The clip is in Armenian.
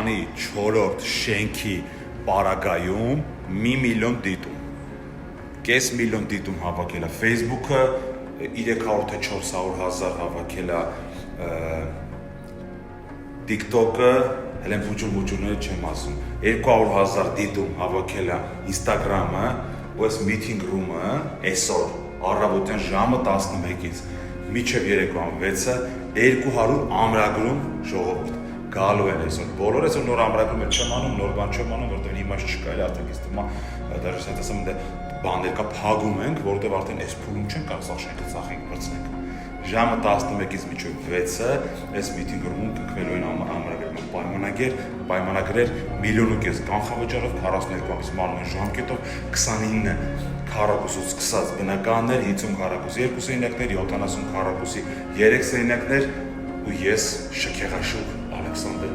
Երևանի 4-րդ շենքի պարագայում 1 միլիոն դիտում, կես միլիոն դիտում հավաքել է Facebook-ը, 300 թե 400 հազար հավաքել է TikTok-ը, հենց բուջուրները չեմ ասում, 200 հազար դիտում հավաքել է Instagram-ը, ու այս meeting room-ը այսօր առավոտյան ժամը 11-ից մինչև երեկոյան 6-ը 200 ամրագրում ժողովուրդ գալու են այսօր, բոլորը այսօր նոր ամրագրում չեմ անում, նոր բան չեմ անում, որտեղ հիմա չկա, էլ արդեն իսկ հիմա դեռ ասեմ բաներ կա փագում ենք, որտեղ արդեն այս փուլում չեն կարող սա շենքը ծախենք բրցնենք։ Ժամը 11-ից մինչև 6-ը այս meeting room-ում կնքվելու են ամրագրման պայմանագրեր 1,5 միլիոն կանխավճարով 42 մանուալ ժամկետով 29 քառակուսուց սկսած բնականներ, 50 քառակուսի 2 սենյակներ, 70 քառակուսի 3 սենյակներ ու ես Շքեղաշուխ Ալեքսանդր